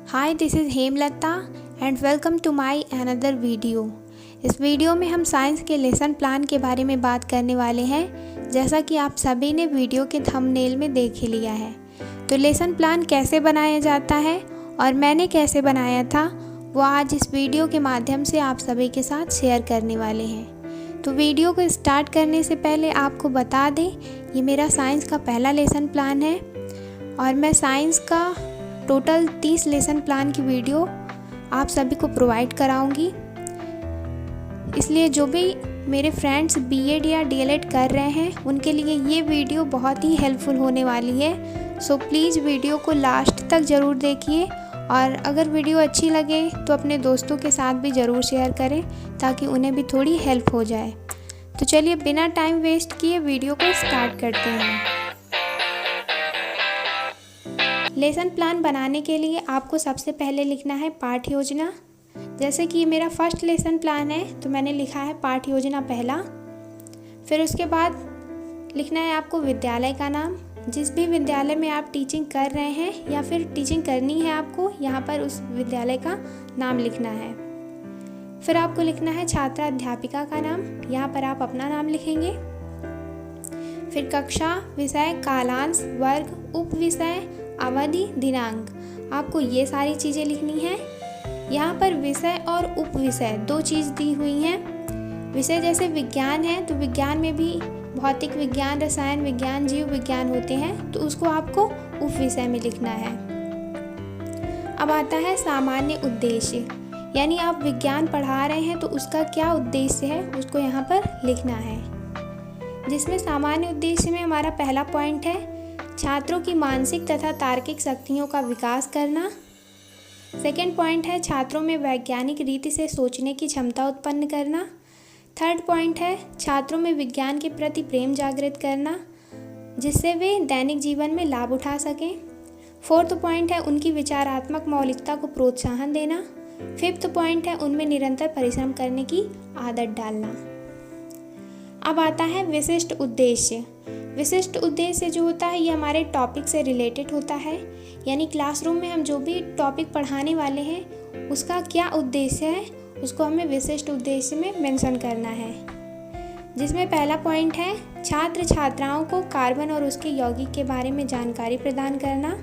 Hi this is Hemlata and welcome to my another video. इस वीडियो में हम साइंस के लेसन प्लान के बारे में बात करने वाले हैं। जैसा कि आप सभी ने वीडियो के थंबनेल में देख ही लिया है, तो लेसन प्लान कैसे बनाया जाता है और मैंने कैसे बनाया था वो आज इस वीडियो के माध्यम से आप सभी के साथ शेयर करने वाले हैं। तो वीडियो को स्टार्ट करने से पहले आपको बता दें, ये मेरा साइंस का पहला लेसन प्लान है और मैं साइंस का टोटल 30 लेसन प्लान की वीडियो आप सभी को प्रोवाइड कराऊंगी। इसलिए जो भी मेरे फ्रेंड्स बीएड या डीएलएड कर रहे हैं उनके लिए ये वीडियो बहुत ही हेल्पफुल होने वाली है। सो प्लीज़ वीडियो को लास्ट तक ज़रूर देखिए और अगर वीडियो अच्छी लगे तो अपने दोस्तों के साथ भी ज़रूर शेयर करें ताकि उन्हें भी थोड़ी हेल्प हो जाए। तो चलिए बिना टाइम वेस्ट किए वीडियो को स्टार्ट करते हैं। लेसन प्लान बनाने के लिए आपको सबसे पहले लिखना है पाठ योजना। जैसे कि मेरा फर्स्ट लेसन प्लान है तो मैंने लिखा है पाठ योजना पहला। फिर उसके बाद लिखना है आपको विद्यालय का नाम, जिस भी विद्यालय में आप टीचिंग कर रहे हैं या फिर टीचिंग करनी है आपको, यहाँ पर उस विद्यालय का नाम लिखना है। फिर आपको लिखना है छात्रा अध्यापिका का नाम, यहाँ पर आप अपना नाम लिखेंगे। फिर कक्षा, विषय, कालांश, वर्ग, उप विषय, अवधि, दिनांक, आपको ये सारी चीज़ें लिखनी है। यहाँ पर विषय और उप विषय दो चीज़ दी हुई हैं। विषय जैसे विज्ञान है तो विज्ञान में भी भौतिक विज्ञान, रसायन विज्ञान, जीव विज्ञान होते हैं, तो उसको आपको उप विषय में लिखना है। अब आता है सामान्य उद्देश्य, यानी आप विज्ञान पढ़ा रहे हैं तो उसका क्या उद्देश्य है उसको यहाँ पर लिखना है। जिसमें सामान्य उद्देश्य में हमारा पहला पॉइंट है छात्रों की मानसिक तथा तार्किक शक्तियों का विकास करना। सेकेंड पॉइंट है छात्रों में वैज्ञानिक रीति से सोचने की क्षमता उत्पन्न करना। थर्ड पॉइंट है छात्रों में विज्ञान के प्रति प्रेम जागृत करना, जिससे वे दैनिक जीवन में लाभ उठा सकें। फोर्थ पॉइंट है उनकी विचारात्मक मौलिकता को प्रोत्साहन देना। फिफ्थ पॉइंट है उनमें निरंतर परिश्रम करने की आदत डालना। अब आता है विशिष्ट उद्देश्य। विशिष्ट उद्देश्य जो होता है ये हमारे टॉपिक से रिलेटेड होता है, यानी क्लासरूम में हम जो भी टॉपिक पढ़ाने वाले हैं उसका क्या उद्देश्य है उसको हमें विशिष्ट उद्देश्य में मेंशन करना है। जिसमें पहला पॉइंट है छात्र छात्राओं को कार्बन और उसके यौगिक के बारे में जानकारी प्रदान करना।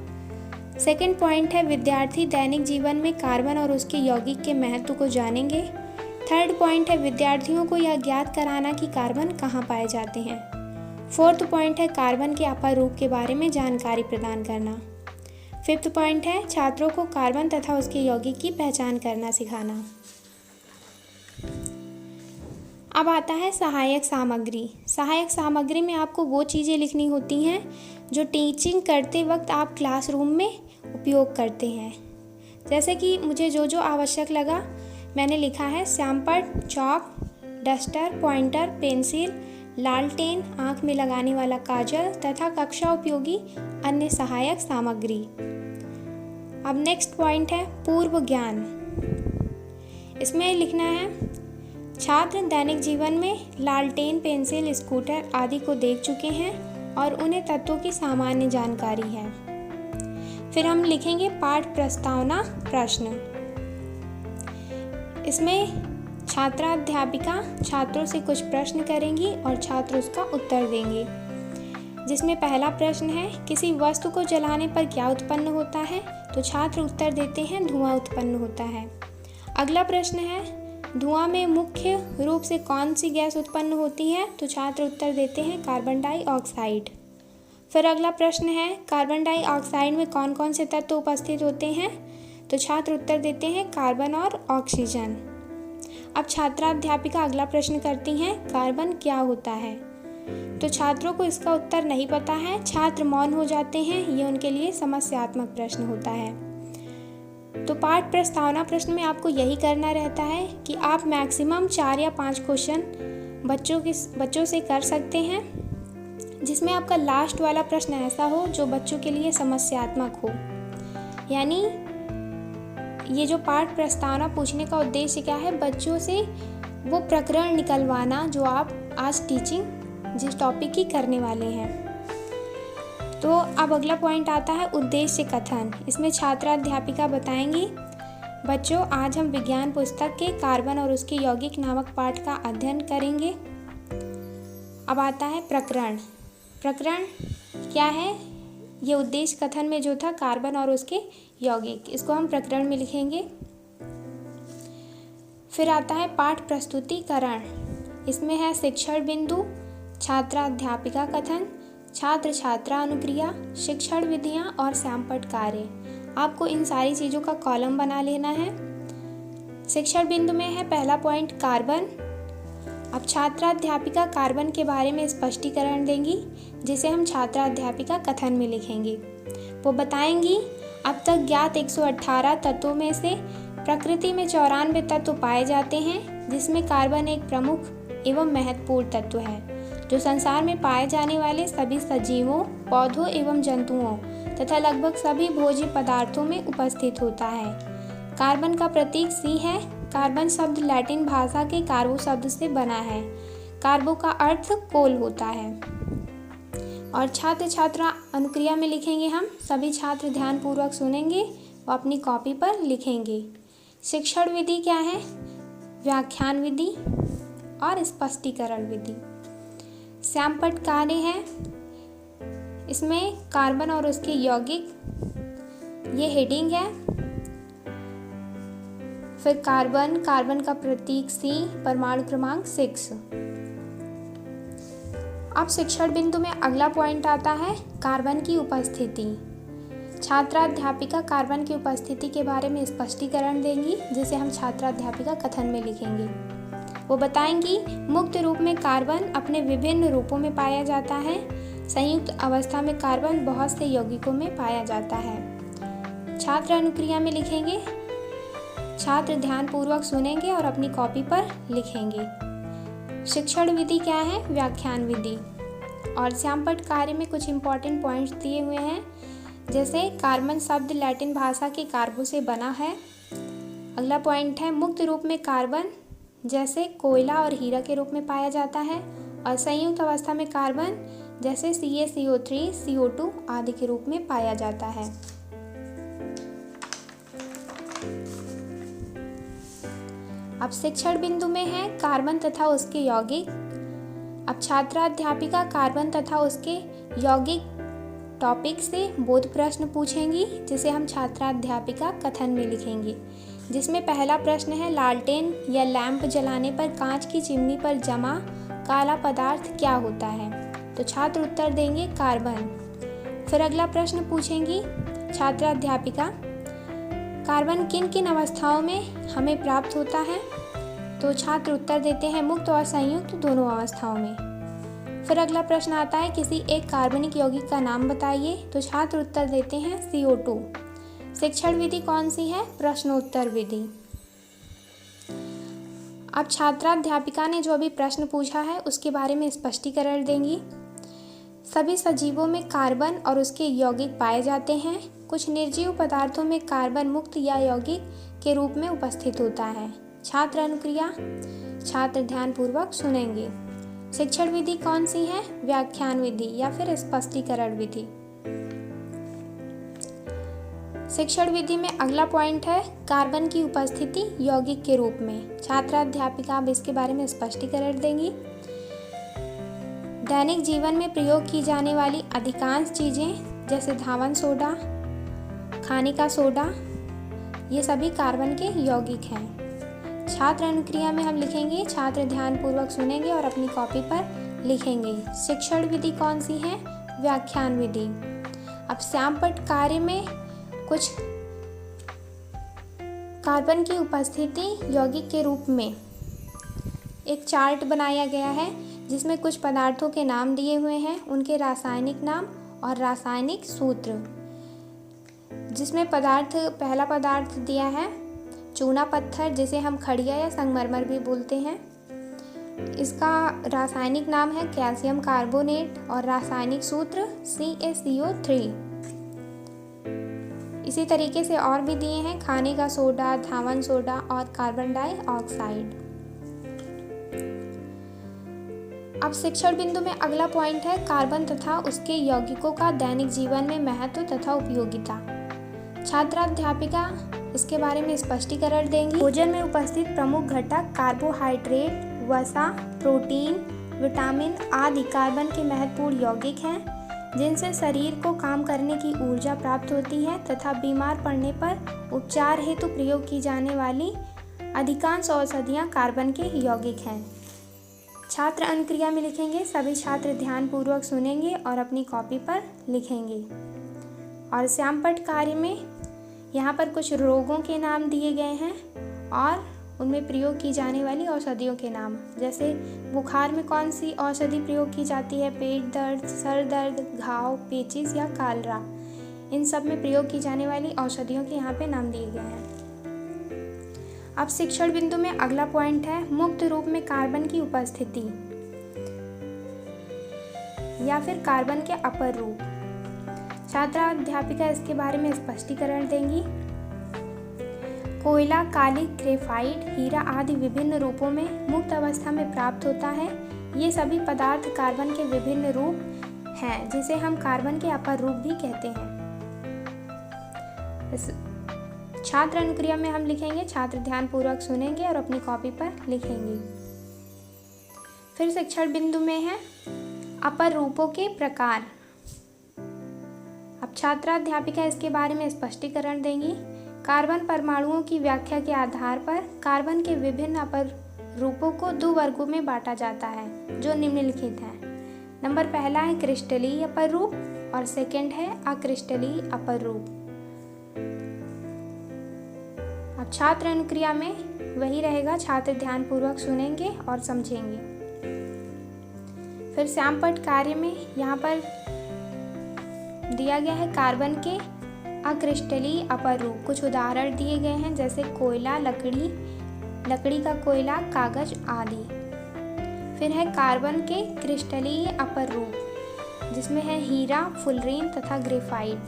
सेकंड पॉइंट है विद्यार्थी दैनिक जीवन में कार्बन और उसके यौगिक के महत्व को जानेंगे। थर्ड पॉइंट है विद्यार्थियों को यह ज्ञात कराना कि कार्बन कहाँ पाए जाते हैं। फोर्थ पॉइंट है कार्बन के अपर रूप के बारे में जानकारी प्रदान करना। फिफ्थ पॉइंट है छात्रों को कार्बन तथा उसके यौगिक की पहचान करना सिखाना। अब आता है सहायक सामग्री। सहायक सामग्री में आपको वो चीज़ें लिखनी होती हैं जो टीचिंग करते वक्त आप क्लासरूम में उपयोग करते हैं। जैसे कि मुझे जो जो आवश्यक लगा मैंने लिखा है श्यामपट्ट, चॉक, डस्टर, पॉइंटर, पेंसिल, लालटेन, आँख में लगाने वाला काजल तथा कक्षा उपयोगी अन्य सहायक सामग्री। अब नेक्स्ट पॉइंट है पूर्व ज्ञान। इसमें लिखना है छात्र दैनिक जीवन में लालटेन, पेंसिल, स्कूटर आदि को देख चुके हैं और उन्हें तत्वों की सामान्य जानकारी है। फिर हम लिखेंगे पाठ प्रस्तावना प्रश्न। इसमें छात्रा अध्यापिका छात्रों से कुछ प्रश्न करेंगी और छात्र उसका उत्तर देंगे। जिसमें पहला प्रश्न है किसी वस्तु को जलाने पर क्या उत्पन्न होता है, तो छात्र उत्तर देते हैं धुआं उत्पन्न होता है। अगला प्रश्न है धुआं में मुख्य रूप से कौन सी गैस उत्पन्न होती है, तो छात्र उत्तर देते हैं कार्बन डाइऑक्साइड। फिर अगला प्रश्न है कार्बन डाइऑक्साइड में कौन कौन से तत्व उपस्थित होते हैं, तो छात्र उत्तर देते हैं कार्बन और ऑक्सीजन। अब छात्रा अध्यापिका अगला प्रश्न करती हैं कार्बन क्या होता है, तो छात्रों को इसका उत्तर नहीं पता है, छात्र मौन हो जाते हैं। ये उनके लिए समस्यात्मक प्रश्न होता है। तो पाठ प्रस्तावना प्रश्न में आपको यही करना रहता है कि आप मैक्सिमम 4 या 5 क्वेश्चन बच्चों से कर सकते हैं, जिसमें आपका लास्ट वाला प्रश्न ऐसा हो जो बच्चों के लिए समस्यात्मक हो। यानी ये जो पाठ प्रस्तावना पूछने का उद्देश्य क्या है, बच्चों से वो प्रकरण निकलवाना जो आप आज टीचिंग जिस टॉपिक की करने वाले हैं। तो अब अगला पॉइंट आता है उद्देश्य कथन। इसमें छात्रा अध्यापिका बताएंगी, बच्चों आज हम विज्ञान पुस्तक के कार्बन और उसके यौगिक नामक पाठ का अध्ययन करेंगे। अब आता है प्रकरण। प्रकरण क्या है? ये उद्देश्य कथन में जो था कार्बन और उसके यौगिक, इसको हम प्रकरण में लिखेंगे। फिर आता है पाठ प्रस्तुतिकरण। इसमें है शिक्षण बिंदु, छात्रा अध्यापिका कथन, छात्र छात्रा अनुक्रिया, शिक्षण विधियाँ और श्यामपट्ट कार्य। आपको इन सारी चीज़ों का कॉलम बना लेना है। शिक्षण बिंदु में है पहला पॉइंट कार्बन। अब छात्रा अध्यापिका कार्बन के बारे में स्पष्टीकरण देंगी, जिसे हम छात्रा अध्यापिका कथन में लिखेंगे। वो बताएंगी अब तक ज्ञात 118 तत्वों में से प्रकृति में 94 तत्व पाए जाते हैं, जिसमें कार्बन एक प्रमुख एवं महत्वपूर्ण तत्व है, जो संसार में पाए जाने वाले सभी सजीवों, पौधों एवं जंतुओं तथा लगभग सभी भोज्य पदार्थों में उपस्थित होता है। कार्बन का प्रतीक C है। कार्बन शब्द लैटिन भाषा के कार्बो शब्द से बना है। कार्बो का अर्थ कोल होता है। और छात्र छात्रा अनुक्रिया में लिखेंगे हम। सभी छात्र ध्यानपूर्वक सुनेंगे व अपनी कॉपी पर लिखेंगे। शिक्षण विधि क्या है? व्याख्यान विधि और स्पष्टीकरण विधि। श्यामपट्ट कार्य है, इसमें कार्बन और उसके यौगिक, ये हेडिंग है। फिर कार्बन, कार्बन का प्रतीक C, परमाणु क्रमांक 6। अब शिक्षण बिंदु में अगला पॉइंट आता है कार्बन की उपस्थिति। छात्रा अध्यापिका कार्बन की उपस्थिति के बारे में स्पष्टीकरण देंगी, जिसे हम छात्रा अध्यापिका कथन में लिखेंगे। वो बताएंगी मुक्त रूप में कार्बन अपने विभिन्न रूपों में पाया जाता है। संयुक्त अवस्था में कार्बन बहुत से यौगिकों में पाया जाता है। छात्र अनुक्रिया में लिखेंगे। छात्र ध्यानपूर्वक सुनेंगे और अपनी कॉपी पर लिखेंगे। शिक्षण विधि क्या है? व्याख्यान विधि। और श्यामपट्ट कार्य में कुछ इंपॉर्टेंट पॉइंट्स दिए हुए हैं, जैसे कार्बन शब्द लैटिन भाषा के कार्बो से बना है। अगला पॉइंट है मुक्त रूप में कार्बन जैसे कोयला और हीरा के रूप में पाया जाता है, और संयुक्त अवस्था में कार्बन जैसे CaCO3, CO2 आदि के रूप में पाया जाता है। अब शिक्षण बिंदु में है कार्बन तथा उसके यौगिक। अब छात्रा अध्यापिका कार्बन तथा उसके यौगिक टॉपिक से बोध प्रश्न पूछेंगी, जिसे हम छात्रा अध्यापिका कथन में लिखेंगे। जिसमें पहला प्रश्न है लालटेन या लैंप जलाने पर कांच की चिमनी पर जमा काला पदार्थ क्या होता है? तो छात्र उत्तर देंगे कार्बन। फिर अगला प्रश्न पूछेंगी छात्रा अध्यापिका, कार्बन किन किन अवस्थाओं में हमें प्राप्त होता है? तो छात्र उत्तर देते हैं मुक्त और संयुक्त दोनों अवस्थाओं में। फिर अगला प्रश्न आता है किसी एक कार्बनिक यौगिक का नाम बताइए। तो छात्र उत्तर देते हैं CO2। शिक्षण विधि कौन सी है? प्रश्नोत्तर विधि। अब छात्रा अध्यापिका ने जो अभी प्रश्न पूछा है उसके बारे में स्पष्टीकरण देंगी। सभी सजीवों में कार्बन और उसके यौगिक पाए जाते हैं। कुछ निर्जीव पदार्थों में कार्बन मुक्त या यौगिक के रूप में उपस्थित होता है। छात्र अनुक्रिया। छात्र ध्यानपूर्वक सुनेंगे। शिक्षण विधि कौन सी है? व्याख्यान विधि या फिर स्पष्टीकरण विधि। शिक्षण विधि में अगला पॉइंट है कार्बन की उपस्थिति यौगिक के रूप में। छात्रा अध्यापिका अब इसके बारे में स्पष्टीकरण देंगी। दैनिक जीवन में प्रयोग की जाने वाली अधिकांश चीज़ें जैसे धावन सोडा, खाने का सोडा, ये सभी कार्बन के यौगिक हैं। छात्र अनुक्रिया में हम लिखेंगे। छात्र ध्यानपूर्वक सुनेंगे और अपनी कॉपी पर लिखेंगे। शिक्षण विधि कौन सी है? व्याख्यान विधि। अब श्यामपट्ट कार्य में कुछ कार्बन की उपस्थिति यौगिक के रूप में एक चार्ट बनाया गया है, जिसमें कुछ पदार्थों के नाम दिए हुए हैं, उनके रासायनिक नाम और रासायनिक सूत्र। जिसमें पहला पदार्थ दिया है चूना पत्थर, जिसे हम खड़िया या संगमरमर भी बोलते हैं। इसका रासायनिक नाम है कैल्शियम कार्बोनेट और रासायनिक सूत्र CaCO3। इसी तरीके से और भी दिए हैं खाने का सोडा, धावन सोडा और कार्बन डाइऑक्साइड। अब शिक्षण बिंदु में अगला पॉइंट है कार्बन तथा उसके यौगिकों का दैनिक जीवन में महत्व तथा उपयोगिता। छात्रा अध्यापिका इसके बारे में स्पष्टीकरण देंगी। भोजन में उपस्थित प्रमुख घटक कार्बोहाइड्रेट, वसा, प्रोटीन, विटामिन आदि कार्बन के महत्वपूर्ण यौगिक हैं, जिनसे शरीर को काम करने की ऊर्जा प्राप्त होती है तथा बीमार पड़ने पर उपचार हेतु प्रयोग की जाने वाली अधिकांश औषधियाँ कार्बन के यौगिक हैं। छात्र अनुक्रिया में लिखेंगे। सभी छात्र ध्यानपूर्वक सुनेंगे और अपनी कॉपी पर लिखेंगे। और श्यामपट्ट कार्य में यहाँ पर कुछ रोगों के नाम दिए गए हैं और उनमें प्रयोग की जाने वाली औषधियों के नाम, जैसे बुखार में कौन सी औषधि प्रयोग की जाती है, पेट दर्द, सर दर्द, घाव, पेचिश या कालरा, इन सब में प्रयोग की जाने वाली औषधियों के यहाँ पे नाम दिए गए हैं। अब शिक्षण बिंदु में अगला पॉइंट है मुक्त रूप में कार्बन की उपस्थिति या फिर कार्बन के अपर रूप। छात्रा अध्यापिका इसके बारे में स्पष्टीकरण देंगी। कोयला, कालिक, ग्रेफाइट, हीरा आदि विभिन्न रूपों में मुक्त अवस्था में प्राप्त होता है। ये सभी पदार्थ कार्बन के विभिन्न रूप हैं, जिसे हम कार्बन के अपर रूप भी कहते हैं। छात्र अनुक्रिया में हम लिखेंगे। छात्र ध्यानपूर्वक सुनेंगे और अपनी कॉपी पर लिखेंगे। फिर शिक्षण बिंदु में है अपर रूपों के प्रकार। अब छात्रा अध्यापिका इसके बारे में स्पष्टीकरण देंगी। कार्बन परमाणुओं की व्याख्या के आधार पर कार्बन के विभिन्न अपर रूपों को दो वर्गों में बांटा जाता है, जो निम्नलिखित हैं। नंबर पहला है क्रिस्टलीय अपर रूप और सेकंड है अक्रिस्टलीय अपर रूप। अब छात्र अनुक्रिया में वही रहेगा। छात्र ध्यानपूर्वक सुनेंगे और समझेंगे। फिर श्यामपट्ट कार्य में यहाँ पर दिया गया है कार्बन के अक्रिस्टलीय अपर रूप। कुछ उदाहरण दिए गए हैं, जैसे कोयला, लकड़ी का कोयला, कागज आदि। फिर है कार्बन के क्रिस्टलीय अपर रूप, जिसमें है हीरा, फुलरीन तथा ग्रेफाइट।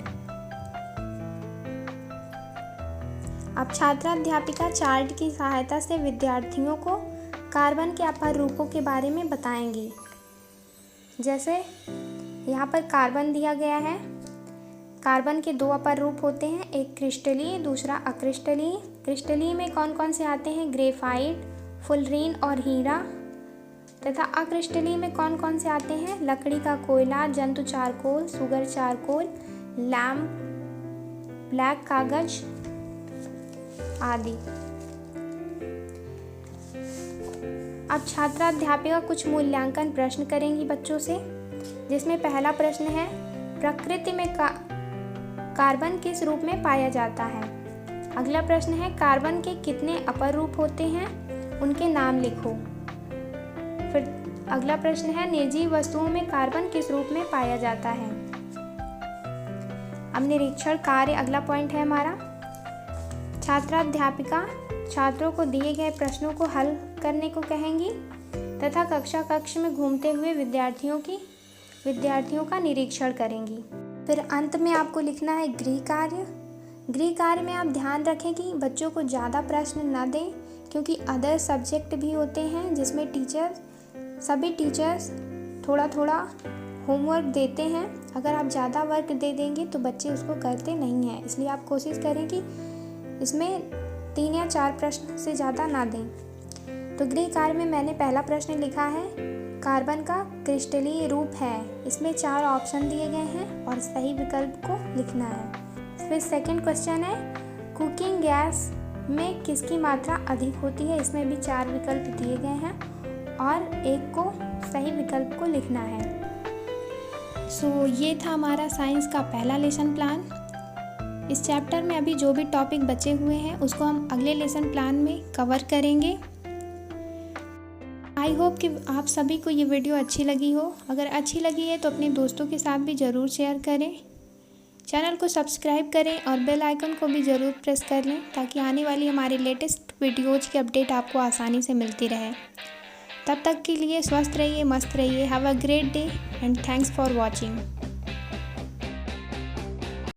अब छात्रा अध्यापिका चार्ट की सहायता से विद्यार्थियों को कार्बन के अपर रूपों के बारे में बताएंगी। जैसे यहाँ पर कार्बन दिया गया है। कार्बन के दो अपर रूप होते हैं, एक क्रिस्टलीय, दूसरा अक्रिस्टलीय। क्रिस्टलीय में कौन कौन से आते हैं? ग्रेफाइट, फुलरीन और हीरा। तथा अक्रिस्टलीय में कौन कौन से आते हैं? लकड़ी का कोयला, जंतु charcoal, sugar charcoal, lamp, black कागज आदि। अब छात्रा अध्यापिका कुछ मूल्यांकन प्रश्न करेंगी बच्चों से, जिसमें पहला प्रश्न है प्रकृति में कार्बन किस रूप में पाया जाता है। अगला प्रश्न है कार्बन के कितने अपर रूप होते हैं, उनके नाम लिखो। फिर अगला प्रश्न है निर्जीव वस्तुओं में कार्बन किस रूप में पाया जाता है। अब निरीक्षण कार्य अगला पॉइंट है हमारा। छात्रा अध्यापिका छात्रों को दिए गए प्रश्नों को हल करने को कहेंगी तथा कक्ष में घूमते हुए विद्यार्थियों का निरीक्षण करेंगी। फिर अंत में आपको लिखना है गृह कार्य। गृह कार्य में आप ध्यान रखें कि बच्चों को ज़्यादा प्रश्न न दें, क्योंकि अदर सब्जेक्ट भी होते हैं जिसमें सभी टीचर्स थोड़ा थोड़ा होमवर्क देते हैं। अगर आप ज़्यादा वर्क दे देंगे तो बच्चे उसको करते नहीं हैं, इसलिए आप कोशिश करें कि इसमें 3 या 4 प्रश्न से ज़्यादा ना दें। तो गृह कार्य में मैंने पहला प्रश्न लिखा है कार्बन का क्रिस्टलीय रूप है। इसमें 4 ऑप्शन दिए गए हैं और सही विकल्प को लिखना है। फिर सेकंड क्वेश्चन है कुकिंग गैस में किसकी मात्रा अधिक होती है। इसमें भी 4 विकल्प दिए गए हैं और एक को सही विकल्प को लिखना है। ये था हमारा साइंस का पहला लेसन प्लान। इस चैप्टर में अभी जो भी टॉपिक बचे हुए हैं उसको हम अगले लेसन प्लान में कवर करेंगे। आई होप कि आप सभी को ये वीडियो अच्छी लगी हो। अगर अच्छी लगी है तो अपने दोस्तों के साथ भी ज़रूर शेयर करें। चैनल को सब्सक्राइब करें और बेल आइकन को भी ज़रूर प्रेस कर लें, ताकि आने वाली हमारी लेटेस्ट वीडियोज़ की अपडेट आपको आसानी से मिलती रहे। तब तक के लिए स्वस्थ रहिए, मस्त रहिए। Have a great day and thanks for watching.